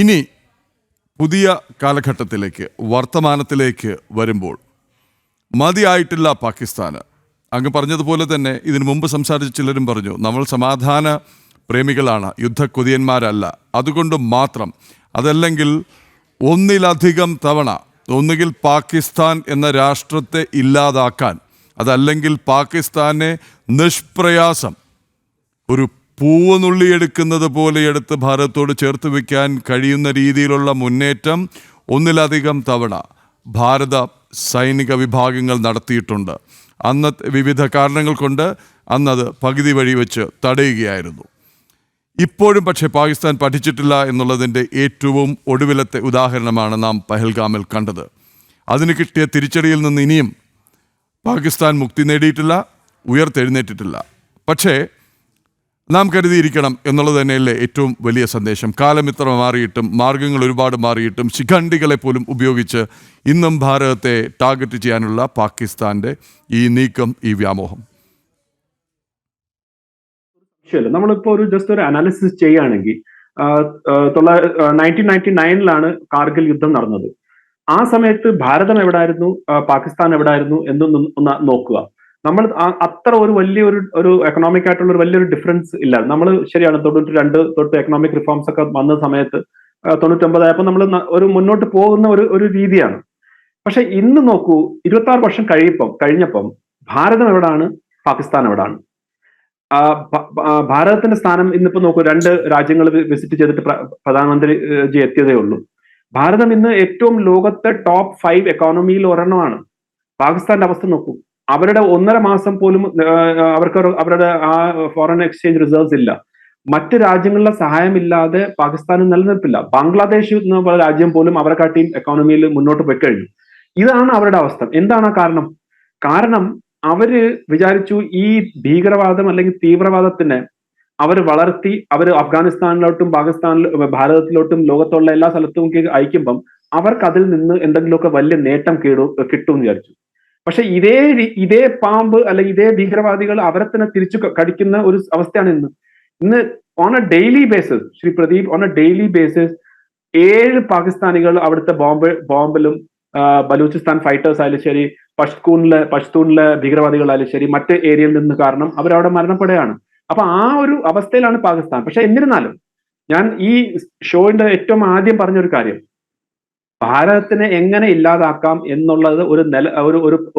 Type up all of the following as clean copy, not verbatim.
ഇനി പുതിയ കാലഘട്ടത്തിലേക്ക് വർത്തമാനത്തിലേക്ക് വരുമ്പോൾ മതിയായിട്ടില്ല പാകിസ്ഥാന്. അങ്ങ് പറഞ്ഞതുപോലെ തന്നെ ഇതിനു മുമ്പ് സംസാരിച്ച ചിലരും പറഞ്ഞു നമ്മൾ സമാധാന പ്രേമികളാണ്, യുദ്ധക്കൊതിയന്മാരല്ല. അതുകൊണ്ട് മാത്രം അതല്ലെങ്കിൽ ഒന്നിലധികം തവണ ഒന്നുകിൽ പാകിസ്ഥാൻ എന്ന രാഷ്ട്രത്തെ ഇല്ലാതാക്കാൻ, അതല്ലെങ്കിൽ പാകിസ്ഥാനെ നിഷ്പ്രയാസം ഒരു പൂവ് നുള്ളിയെടുക്കുന്നത് പോലെ എടുത്ത് ഭാരതത്തോട് ചേർത്ത് വയ്ക്കാൻ കഴിയുന്ന രീതിയിലുള്ള മുന്നേറ്റം ഒന്നിലധികം തവണ ഭാരത സൈനിക വിഭാഗങ്ങൾ നടത്തിയിട്ടുണ്ട്. അന്നത്തെ വിവിധ കാരണങ്ങൾ കൊണ്ട് അന്നത് പകുതി വഴി വെച്ച് തടയുകയായിരുന്നു. ഇപ്പോഴും പക്ഷേ പാകിസ്ഥാൻ പഠിച്ചിട്ടില്ല എന്നുള്ളതിൻ്റെ ഏറ്റവും ഒടുവിലത്തെ ഉദാഹരണമാണ് നാം പഹൽഗാമിൽ കണ്ടത്. അതിന് കിട്ടിയ തിരിച്ചടിയിൽ നിന്ന് ഇനിയും പാകിസ്ഥാൻ മുക്തി നേടിയിട്ടില്ല, ഉയർത്തെഴുന്നേറ്റിട്ടില്ല. പക്ഷേ നാം കരുതിയിരിക്കണം എന്നുള്ളത് തന്നെയല്ലേ ഏറ്റവും വലിയ സന്ദേശം. കാലം ഇത്ര മാറിയിട്ടും മാർഗങ്ങൾ ഒരുപാട് മാറിയിട്ടും ശിഖണ്ഡികളെ പോലും ഉപയോഗിച്ച് ഇന്നും ഭാരതത്തെ ടാർഗറ്റ് ചെയ്യാനുള്ള പാകിസ്ഥാന്റെ ഈ നീക്കം, ഈ വ്യാമോഹം. നമ്മളിപ്പോ ജസ്റ്റ് ഒരു അനാലിസിസ് ചെയ്യുകയാണെങ്കിൽ 1999 കാർഗിൽ യുദ്ധം നടന്നത്. ആ സമയത്ത് ഭാരതം എവിടായിരുന്നു, പാകിസ്ഥാൻ എവിടായിരുന്നു എന്നൊന്നും ഒന്ന് നോക്കുക. നമ്മൾ അത്ര ഒരു വലിയൊരു എക്കണോമിക് ആയിട്ടുള്ള ഒരു വലിയൊരു ഡിഫറൻസ് ഇല്ല. നമ്മൾ ശരിയാണ് 92 തൊട്ട് എക്കണോമിക് റിഫോംസ് ഒക്കെ വന്ന സമയത്ത് 99 ആയപ്പോൾ നമ്മൾ ഒരു മുന്നോട്ട് പോകുന്ന ഒരു രീതിയാണ്. പക്ഷെ ഇന്ന് നോക്കൂ, 26 വർഷം കഴിഞ്ഞപ്പം ഭാരതം എവിടാണ്, പാകിസ്ഥാൻ എവിടാണ്? ഭാരതത്തിന്റെ സ്ഥാനം ഇന്നിപ്പോ നോക്കൂ, 2 രാജ്യങ്ങൾ വിസിറ്റ് ചെയ്തിട്ട് പ്രധാനമന്ത്രിജി എത്തിയതേ ഉള്ളൂ. ഭാരതം ഇന്ന് ഏറ്റവും ലോകത്തെ ടോപ്പ് 5 എക്കോണമിയിൽ ഒരെണ്ണമാണ്. പാകിസ്ഥാന്റെ അവസ്ഥ നോക്കൂ, അവരുടെ 1.5 മാസം പോലും അവരുടെ ആ ഫോറിൻ എക്സ്ചേഞ്ച് റിസർവ്സ് ഇല്ല. മറ്റ് രാജ്യങ്ങളുടെ സഹായമില്ലാതെ പാകിസ്ഥാന് നിലനിൽപ്പില്ല. ബംഗ്ലാദേശ് എന്ന രാജ്യം പോലും അവരെ കാട്ടിയും എക്കോണമിയിൽ മുന്നോട്ട് പോയി കഴിഞ്ഞു. ഇതാണ് അവരുടെ അവസ്ഥ. എന്താണ് കാരണം അവര് വിചാരിച്ചു ഈ ഭീകരവാദം അല്ലെങ്കിൽ തീവ്രവാദത്തിനെ അവർ വളർത്തി അവർ അഫ്ഗാനിസ്ഥാനിലോട്ടും ഭാരതത്തിലോട്ടും ലോകത്തുള്ള എല്ലാ സ്ഥലത്തും അയക്കുമ്പം അവർക്ക് അതിൽ നിന്ന് എന്തെങ്കിലുമൊക്കെ വലിയ നേട്ടം കിട്ടും എന്ന് വിചാരിച്ചു. പക്ഷെ ഇതേ പാമ്പ് അല്ലെങ്കിൽ ഇതേ ഭീകരവാദികൾ അവരെ തന്നെ തിരിച്ചു കടിക്കുന്ന ഒരു അവസ്ഥയാണ് ഇന്ന് on A daily basis. Shri Pradeep, on A daily basis 7 പാകിസ്ഥാനികൾ അവിടുത്തെ ബോംബിലും ബലൂചിസ്ഥാൻ ഫൈറ്റേഴ്സ് ആയാലും ശരി, പഷ്തൂണിലെ ഭീകരവാദികളായാലും ശരി, മറ്റ് ഏരിയയിൽ നിന്ന് കാരണം അവരവിടെ മരണപ്പെടുകയാണ്. അപ്പൊ ആ ഒരു അവസ്ഥയിലാണ് പാകിസ്ഥാൻ. പക്ഷെ എന്നിരുന്നാലും ഞാൻ ഈ ഷോയുടെ ഏറ്റവും ആദ്യം പറഞ്ഞൊരു കാര്യം, ഭാരതത്തിനെ എങ്ങനെ ഇല്ലാതാക്കാം എന്നുള്ളത്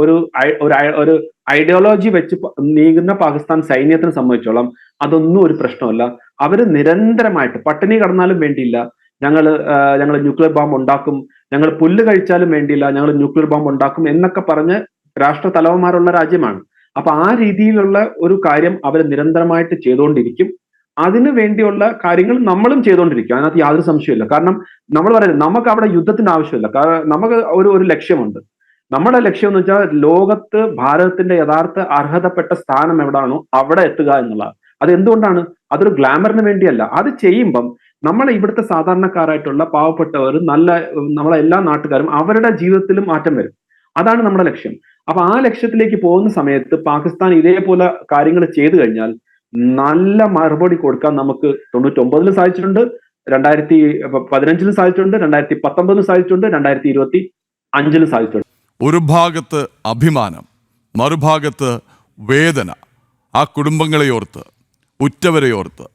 ഒരു ഐഡിയോളജി വെച്ച് നീങ്ങുന്ന പാകിസ്ഥാൻ സൈന്യത്തിനെ സംബന്ധിച്ചോളം അതൊന്നും ഒരു പ്രശ്നമല്ല. അവര് നിരന്തരമായിട്ട് പട്ടിണി കിടന്നാലും വേണ്ടിയില്ല, ഞങ്ങൾ ന്യൂക്ലിയർ ബോംബ് ഉണ്ടാക്കും, ഞങ്ങൾ പുല്ല് കഴിച്ചാലും വേണ്ടിയില്ല, ഞങ്ങൾ ന്യൂക്ലിയർ ബോംബ് ഉണ്ടാക്കും എന്നൊക്കെ പറഞ്ഞ് രാഷ്ട്ര തലവന്മാരുള്ള രാജ്യമാണ്. അപ്പൊ ആ രീതിയിലുള്ള ഒരു കാര്യം അവർ നിരന്തരമായിട്ട് ചെയ്തുകൊണ്ടിരിക്കും. അതിനു വേണ്ടിയുള്ള കാര്യങ്ങൾ നമ്മളും ചെയ്തുകൊണ്ടിരിക്കും, അതിനകത്ത് യാതൊരു സംശയമില്ല. കാരണം നമ്മൾ പറയുന്നത് നമുക്ക് അവിടെ യുദ്ധത്തിന്റെ ആവശ്യമില്ല. കാരണം നമുക്ക് ഒരു ലക്ഷ്യമുണ്ട്. നമ്മുടെ ലക്ഷ്യം എന്ന് വെച്ചാൽ ലോകത്ത് ഭാരതത്തിന്റെ യഥാർത്ഥ അർഹതപ്പെട്ട സ്ഥാനം എവിടാണോ അവിടെ എത്തുക എന്നുള്ളത്. അത് എന്തുകൊണ്ടാണ്? അതൊരു ഗ്ലാമറിന് വേണ്ടിയല്ല. അത് ചെയ്യുമ്പം നമ്മളെ ഇവിടുത്തെ സാധാരണക്കാരായിട്ടുള്ള പാവപ്പെട്ടവർ, നമ്മളെ എല്ലാ നാട്ടുകാരും അവരുടെ ജീവിതത്തിലും മാറ്റം വരും. അതാണ് നമ്മുടെ ലക്ഷ്യം. അപ്പൊ ആ ലക്ഷ്യത്തിലേക്ക് പോകുന്ന സമയത്ത് പാകിസ്ഥാൻ ഇതേപോലെ കാര്യങ്ങൾ ചെയ്തു കഴിഞ്ഞാൽ നല്ല മറുപടി കൊടുക്കാൻ നമുക്ക് 99 സാധിച്ചിട്ടുണ്ട്, 2015 സാധിച്ചിട്ടുണ്ട്, 2019 സാധിച്ചിട്ടുണ്ട്, 2025 സാധിച്ചിട്ടുണ്ട്. ഒരു ഭാഗത്ത് അഭിമാനം, മറുഭാഗത്ത് വേദന. ആ കുടുംബങ്ങളെ ഓർത്ത്, ഉറ്റവരെ ഓർത്ത്,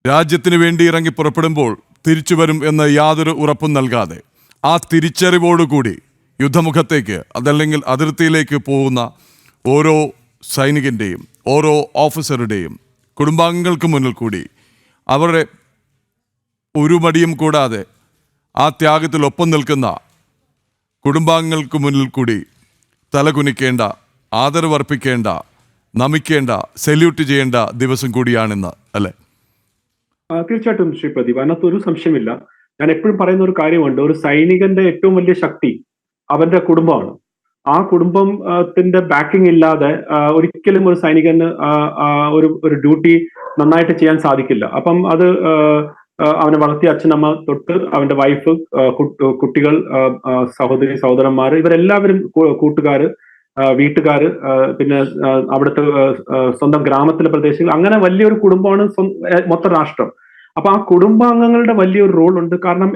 രാജ്യത്തിന് വേണ്ടി ഇറങ്ങി പുറപ്പെടുമ്പോൾ തിരിച്ചു വരും എന്ന് യാതൊരു ഉറപ്പും നൽകാതെ ആ തിരിച്ചറിവോടുകൂടി യുദ്ധമുഖത്തേക്ക് അതല്ലെങ്കിൽ അതിർത്തിയിലേക്ക് പോകുന്ന ഓരോ സൈനികൻ്റെയും ഓരോ ഓഫീസറുടെയും കുടുംബാംഗങ്ങൾക്ക് മുന്നിൽ കൂടി അവരുടെ ഒരു മടിയും കൂടാതെ ആ ത്യാഗത്തിൽ ഒപ്പം നിൽക്കുന്ന കുടുംബാംഗങ്ങൾക്ക് മുന്നിൽ കൂടി തലകുനിക്കേണ്ട, ആദരവർപ്പിക്കേണ്ട, നമിക്കേണ്ട, സല്യൂട്ട് ചെയ്യേണ്ട ദിവസം കൂടിയാണെന്ന് അല്ലേ? തീർച്ചയായിട്ടും ശ്രീ പ്രദീപ്, അതിനകത്ത് ഒരു സംശയമില്ല. ഞാൻ എപ്പോഴും പറയുന്ന ഒരു കാര്യമുണ്ട്, ഒരു സൈനികന്റെ ഏറ്റവും വലിയ ശക്തി അവന്റെ കുടുംബമാണ്. ആ കുടുംബത്തിന്റെ ബാക്കിംഗ് ഇല്ലാതെ ഒരിക്കലും ഒരു സൈനികന് ഒരു ഡ്യൂട്ടി നന്നായിട്ട് ചെയ്യാൻ സാധിക്കില്ല. അപ്പം അത് അവനെ വളർത്തിയ അച്ഛനമ്മ തൊട്ട് അവന്റെ വൈഫ്, കുട്ടികൾ, സഹോദരന്മാർ, ഇവരെല്ലാവരും, കൂട്ടുകാര്, വീട്ടുകാര്, പിന്നെ അവിടുത്തെ സ്വന്തം ഗ്രാമത്തിലെ പ്രദേശങ്ങൾ, അങ്ങനെ വലിയൊരു കുടുംബമാണ് മൊത്തം രാഷ്ട്രം. അപ്പൊ ആ കുടുംബാംഗങ്ങളുടെ വലിയൊരു റോൾ ഉണ്ട്. കാരണം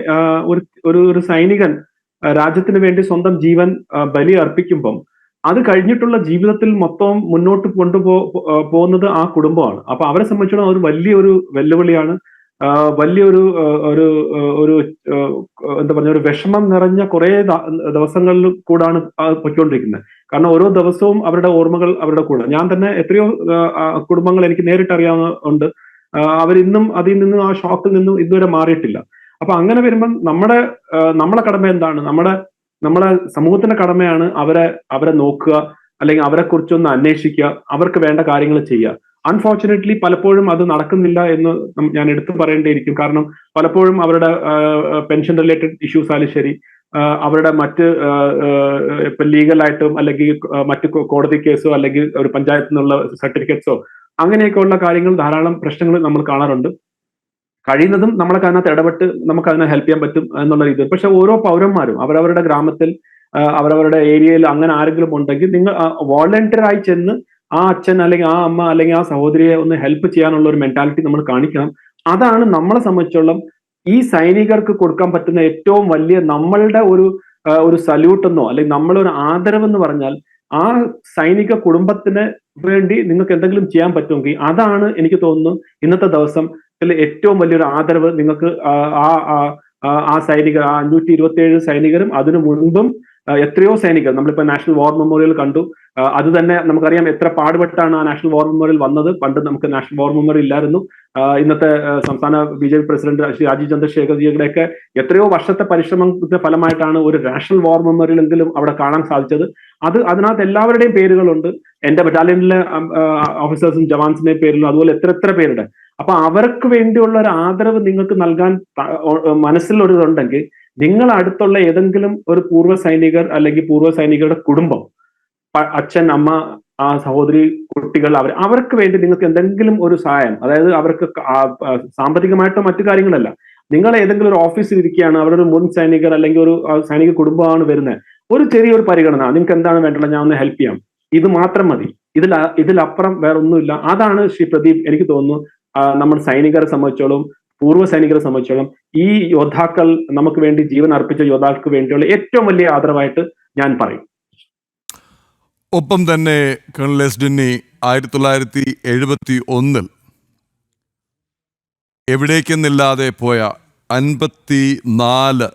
ഒരു ഒരു ഒരു സൈനികൻ രാജ്യത്തിന് വേണ്ടി സ്വന്തം ജീവൻ ബലി അർപ്പിക്കുമ്പം അത് കഴിഞ്ഞിട്ടുള്ള ജീവിതത്തിൽ മൊത്തം മുന്നോട്ട് പോകുന്നത് ആ കുടുംബമാണ്. അപ്പൊ അവരെ സംബന്ധിച്ചിടത്തോളം ഒരു വലിയൊരു വെല്ലുവിളിയാണ്. വലിയൊരു ഒരു ഒരു എന്താ പറഞ്ഞ ഒരു വിഷമം നിറഞ്ഞ കുറെ ദിവസങ്ങളിൽ കൂടാണ് പൊയ്ക്കൊണ്ടിരിക്കുന്നത്. കാരണം ഓരോ ദിവസവും അവരുടെ ഓർമ്മകൾ അവരുടെ കൂടെ. ഞാൻ തന്നെ എത്രയോ കുടുംബങ്ങൾ എനിക്ക് നേരിട്ട് അറിയാവുന്നുണ്ട്. അവരിന്നും അതിൽ നിന്നും ആ ഷോക്കിൽ നിന്നും ഇതുവരെ മാറിയിട്ടില്ല. അപ്പൊ അങ്ങനെ വരുമ്പം നമ്മളെ കടമ എന്താണ്? നമ്മളെ സമൂഹത്തിന്റെ കടമയാണ് അവരെ നോക്കുക, അല്ലെങ്കിൽ അവരെ കുറിച്ചൊന്ന് അന്വേഷിക്കുക, അവർക്ക് വേണ്ട കാര്യങ്ങൾ ചെയ്യുക. അൺഫോർച്ചുനേറ്റ്ലി പലപ്പോഴും അത് നടക്കുന്നില്ല എന്ന് ഞാൻ എടുത്തു പറയേണ്ടിയിരിക്കും. കാരണം പലപ്പോഴും അവരുടെ പെൻഷൻ റിലേറ്റഡ് ഇഷ്യൂസ് ആയാലും ശരി, അവരുടെ മറ്റ് ഇപ്പൊ ലീഗലായിട്ടും അല്ലെങ്കിൽ മറ്റ് കോടതി കേസോ അല്ലെങ്കിൽ ഒരു പഞ്ചായത്തിൽ നിന്നുള്ള സർട്ടിഫിക്കറ്റ്സോ അങ്ങനെയൊക്കെയുള്ള കാര്യങ്ങൾ, ധാരാളം പ്രശ്നങ്ങൾ നമ്മൾ കാണാറുണ്ട്. കഴിയുന്നതും നമ്മളൊക്കെ അതിനകത്ത് ഇടപെട്ട് നമുക്ക് അതിനെ ഹെൽപ്പ് ചെയ്യാൻ പറ്റും എന്നുള്ള രീതിയിൽ. പക്ഷെ ഓരോ പൗരന്മാരും അവരവരുടെ ഗ്രാമത്തിൽ അവരവരുടെ ഏരിയയിൽ അങ്ങനെ ആരെങ്കിലും ഉണ്ടെങ്കിൽ നിങ്ങൾ വോളണ്ടിയറായി ചെന്ന് ആ അച്ഛൻ അല്ലെങ്കിൽ ആ അമ്മ അല്ലെങ്കിൽ ആ സഹോദരിയെ ഒന്ന് ഹെൽപ്പ് ചെയ്യാനുള്ള ഒരു മെന്റാലിറ്റി നമ്മൾ കാണിക്കണം. അതാണ് നമ്മളെ സംബന്ധിച്ചോളം ഈ സൈനികർക്ക് കൊടുക്കാൻ പറ്റുന്ന ഏറ്റവും വലിയ നമ്മളുടെ ഒരു സല്യൂട്ട് എന്നോ അല്ലെങ്കിൽ നമ്മളൊരു ആദരവെന്ന് പറഞ്ഞാൽ ആ സൈനിക കുടുംബത്തിന് വേണ്ടി നിങ്ങൾക്ക് എന്തെങ്കിലും ചെയ്യാൻ പറ്റുമെങ്കിൽ അതാണ് എനിക്ക് തോന്നുന്നു ഇന്നത്തെ ദിവസം ഏറ്റവും വലിയൊരു ആദരവ് നിങ്ങൾക്ക് ആ സൈനികർ, ആ 527 സൈനികരും അതിനു മുൻപും എത്രയോ സൈനികർ, നമ്മളിപ്പോ നാഷണൽ വാർ മെമ്മോറിയൽ കണ്ടു. അത് തന്നെ നമുക്കറിയാം എത്ര പാടുപെട്ടാണ് ആ നാഷണൽ വാർ മെമ്മോറിയൽ വന്നത്. പണ്ട് നമുക്ക് നാഷണൽ വാർ മെമ്മോറിയൽ ഇല്ലായിരുന്നു. ഇന്നത്തെ സംസ്ഥാന BJP പ്രസിഡന്റ് ശ്രീ രാജീവ് ചന്ദ്രശേഖർജിയുടെയൊക്കെ എത്രയോ വർഷത്തെ പരിശ്രമത്തിന്റെ ഫലമായിട്ടാണ് ഒരു നാഷണൽ വാർ മെമ്മോറിയൽ എങ്കിലും അവിടെ കാണാൻ സാധിച്ചത്. അതിനകത്ത് എല്ലാവരുടെയും പേരുകളുണ്ട്. എന്റെ ബറ്റാലിയനിലെ ഓഫീസേഴ്സും ജവാൻസിന്റെയും പേരിലും അതുപോലെ എത്ര പേരുടെ. അപ്പൊ അവർക്ക് വേണ്ടിയുള്ള ഒരു ആദരവ് നിങ്ങൾക്ക് നൽകാൻ മനസ്സിലൊരിതുണ്ടെങ്കിൽ നിങ്ങൾ അടുത്തുള്ള ഏതെങ്കിലും ഒരു പൂർവ്വ സൈനികർ അല്ലെങ്കിൽ പൂർവ്വ സൈനികരുടെ കുടുംബം, അച്ഛൻ, അമ്മ, ആ സഹോദരി, കുട്ടികൾ, അവർക്ക് വേണ്ടി നിങ്ങൾക്ക് എന്തെങ്കിലും ഒരു സഹായം, അതായത് അവർക്ക് സാമ്പത്തികമായിട്ടോ മറ്റു കാര്യങ്ങളല്ല, നിങ്ങൾ ഏതെങ്കിലും ഒരു ഓഫീസിൽ ഇരിക്കുകയാണ്, അവിടെ ഒരു മുൻ സൈനികർ അല്ലെങ്കിൽ ഒരു സൈനിക കുടുംബമാണ് വരുന്നത്, ഒരു ചെറിയൊരു പരിഗണന, നിങ്ങൾക്ക് എന്താണ് വേണ്ടത്, ഞാൻ ഒന്ന് ഹെൽപ്പ് ചെയ്യാം, ഇത് മാത്രം മതി. ഇതിലപ്പുറം വേറെ ഒന്നുമില്ല. അതാണ് ശ്രീ പ്രദീപ് എനിക്ക് തോന്നുന്നു നമ്മൾ സൈനികരെ സംബന്ധിച്ചോളം, പൂർവ്വ സൈനികരെ സംബന്ധിച്ചോളം ഈ യോദ്ധാക്കൾ, നമുക്ക് വേണ്ടി ജീവൻ അർപ്പിച്ച യോദ്ധാക്കൾക്ക് വേണ്ടിയുള്ള ഏറ്റവും വലിയ ആദരവായിട്ട് ഞാൻ പറയും. ഒപ്പം തന്നെ കേണൽ എസ് ഡിന്നി 1971 എവിടേക്കെന്നില്ലാതെ പോയ 54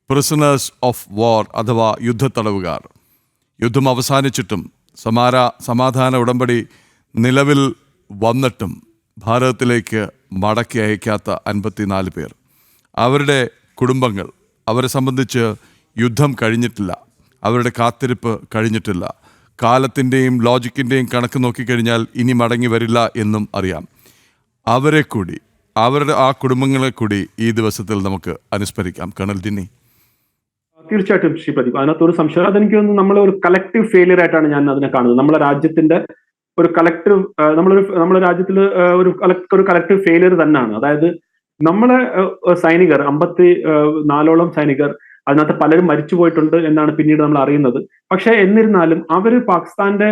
പ്രിസണേഴ്സ് ഓഫ് വാർ അഥവാ യുദ്ധത്തടവുകാർ, യുദ്ധം അവസാനിച്ചിട്ടും സമാധാന ഉടമ്പടി നിലവിൽ വന്നിട്ടും ഭാരതത്തിലേക്ക് മടക്കി അയക്കാത്ത 54 പേർ, അവരുടെ കുടുംബങ്ങൾ, അവരെ സംബന്ധിച്ച് യുദ്ധം കഴിഞ്ഞിട്ടില്ല, അവരുടെ കാത്തിരിപ്പ് കഴിഞ്ഞിട്ടില്ല. കാലത്തിൻ്റെയും ലോജിക്കിൻ്റെയും കണക്ക് നോക്കിക്കഴിഞ്ഞാൽ ഇനി മടങ്ങി വരില്ല എന്നും അറിയാം. അവരെ കൂടി, അവരുടെ ആ കുടുംബങ്ങളെ കൂടി ഈ ദിവസത്തിൽ നമുക്ക് അനുസ്മരിക്കാം. കേണൽ ജിന്നി. തീർച്ചയായിട്ടും ശ്രീ പ്രദീപ്, അതിനകത്തൊരു സംശയം. അതെനിക്ക് തോന്നുന്നു നമ്മളെ ഒരു കളക്റ്റീവ് ഫെയിലിയർ ആയിട്ടാണ് ഞാൻ അതിനെ കാണുന്നത്. നമ്മളെ രാജ്യത്തിന്റെ ഒരു കളക്റ്റീവ്, നമ്മുടെ രാജ്യത്തിൽ ഒരു കളക്റ്റീവ് ഫെയിലിയർ തന്നെയാണ്. അതായത് നമ്മളെ സൈനികർ, 54ഓളം സൈനികർ, അതിനകത്ത് പലരും മരിച്ചു പോയിട്ടുണ്ട് എന്നാണ് പിന്നീട് നമ്മൾ അറിയുന്നത്. പക്ഷെ എന്നിരുന്നാലും അവര് പാകിസ്ഥാന്റെ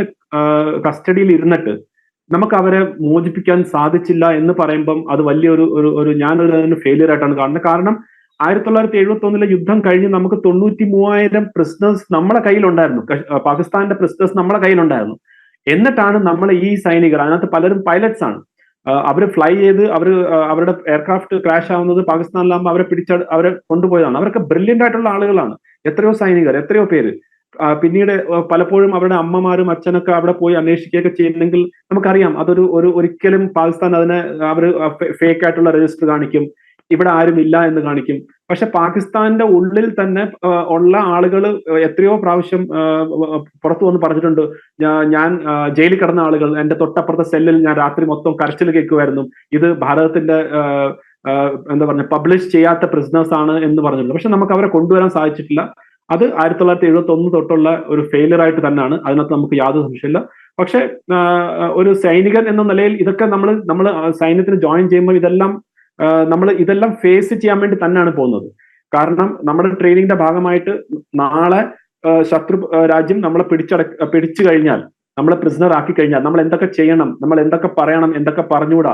കസ്റ്റഡിയിൽ ഇരുന്നിട്ട് നമുക്ക് അവരെ മോചിപ്പിക്കാൻ സാധിച്ചില്ല എന്ന് പറയുമ്പം അത് വലിയൊരു ഞാനൊരു ഫെയിലിയർ ആയിട്ടാണ് കാണുന്നത്. കാരണം 1971 യുദ്ധം കഴിഞ്ഞ് നമുക്ക് 93,000 പ്രിസണേഴ്സ് നമ്മളെ കയ്യിലുണ്ടായിരുന്നു. പാകിസ്ഥാന്റെ പ്രിസണേഴ്സ് നമ്മളെ കയ്യിലുണ്ടായിരുന്നു. എന്നിട്ടാണ് നമ്മൾ ഈ സൈനികർ, അതിനകത്ത് പലരും പൈലറ്റ്സ് ആണ്, അവര് ഫ്ലൈ ചെയ്ത് അവരുടെ എയർക്രാഫ്റ്റ് ക്രാഷ് ആവുന്നത് പാകിസ്ഥാനിലാകുമ്പോൾ അവരെ കൊണ്ടുപോയതാണ്. അവരൊക്കെ ബ്രില്യന്റ് ആയിട്ടുള്ള ആളുകളാണ്. എത്രയോ സൈനികർ, എത്രയോ പേര് പിന്നീട് പലപ്പോഴും അവരുടെ അമ്മമാരും അച്ഛനൊക്കെ അവിടെ പോയി അന്വേഷിക്കുകയൊക്കെ ചെയ്യുന്നെങ്കിൽ നമുക്കറിയാം ഒരിക്കലും പാകിസ്ഥാൻ അതിനെ ഫേക്ക് ആയിട്ടുള്ള രജിസ്റ്റർ കാണിക്കും, ഇവിടെ ആരും ഇല്ല എന്ന് കാണിക്കും. പക്ഷെ പാകിസ്ഥാന്റെ ഉള്ളിൽ തന്നെ ഉള്ള ആളുകൾ എത്രയോ പ്രാവശ്യം പുറത്തു വന്ന് പറഞ്ഞിട്ടുണ്ട്, ഞാൻ ജയിലിൽ കിടന്ന ആളുകൾ, എന്റെ തൊട്ടപ്പുറത്തെ സെല്ലിൽ ഞാൻ രാത്രി മൊത്തം കരച്ചിൽ കേൾക്കുമായിരുന്നു, ഇത് ഭാരതത്തിന്റെ എന്താ പറഞ്ഞ പബ്ലിഷ് ചെയ്യാത്ത പ്രിസണേഴ്സ് ആണ് എന്ന് പറഞ്ഞിട്ടുണ്ട്. പക്ഷെ നമുക്ക് അവരെ കൊണ്ടുവരാൻ സാധിച്ചിട്ടില്ല. അത് 1971 തൊട്ടുള്ള ഒരു ഫെയിലിയർ ആയിട്ട് തന്നെയാണ്. അതിനകത്ത് നമുക്ക് യാതൊരു സംശയമില്ല. പക്ഷെ ഒരു സൈനികൻ എന്ന നിലയിൽ ഇതൊക്കെ നമ്മൾ സൈന്യത്തിന് ജോയിൻ ചെയ്യുമ്പോൾ ഇതെല്ലാം ഫേസ് ചെയ്യാൻ വേണ്ടി തന്നെയാണ് പോകുന്നത്. കാരണം നമ്മുടെ ട്രെയിനിങ്ങിന്റെ ഭാഗമായിട്ട് നാളെ ശത്രു രാജ്യം നമ്മളെ പിടിച്ചു കഴിഞ്ഞാൽ നമ്മളെ പ്രിസണർ ആക്കി കഴിഞ്ഞാൽ നമ്മൾ എന്തൊക്കെ ചെയ്യണം, നമ്മൾ എന്തൊക്കെ പറയണം, എന്തൊക്കെ പറഞ്ഞുകൂടാ,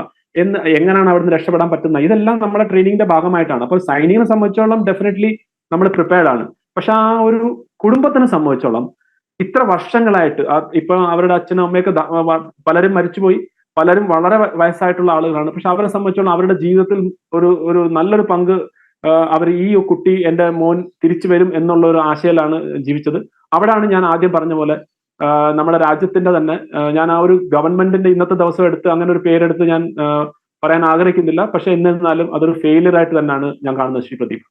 എങ്ങനെയാണ് അവിടുന്ന് രക്ഷപ്പെടാൻ പറ്റുന്നത്, ഇതെല്ലാം നമ്മുടെ ട്രെയിനിങ്ങിന്റെ ഭാഗമായിട്ടാണ്. അപ്പോൾ സൈനികനെ സംബന്ധിച്ചോളം ഡെഫിനറ്റ്ലി നമ്മൾ പ്രിപ്പയർഡ് ആണ്. പക്ഷെ ആ ഒരു കുടുംബത്തിനെ സംബന്ധിച്ചോളം ഇത്ര വർഷങ്ങളായിട്ട് ഇപ്പൊ അവരുടെ അച്ഛനും അമ്മയൊക്കെ പലരും മരിച്ചുപോയി, പലരും വളരെ വയസ്സായിട്ടുള്ള ആളുകളാണ്. പക്ഷെ അവരെ സംബന്ധിച്ചോളം അവരുടെ ജീവിതത്തിൽ ഒരു നല്ലൊരു പങ്ക് അവർ ഈ കുട്ടി എന്റെ മോൻ തിരിച്ചു വരും എന്നുള്ള ഒരു ആശയിലാണ് ജീവിച്ചത്. അവിടെയാണ് ഞാൻ ആദ്യം പറഞ്ഞ പോലെ നമ്മുടെ രാജ്യത്തിന്റെ തന്നെ ഞാൻ ആ ഒരു ഗവൺമെന്റിന്റെ ഇന്നത്തെ ദിവസം എടുത്ത് അങ്ങനെ ഒരു പേരെടുത്ത് ഞാൻ പറയാൻ ആഗ്രഹിക്കുന്നില്ല. പക്ഷെ എന്നിരുന്നാലും അതൊരു ഫെയിലിയർ ആയിട്ട് തന്നെയാണ് ഞാൻ കാണുന്നത്, ശ്രീ പ്രദീപ്.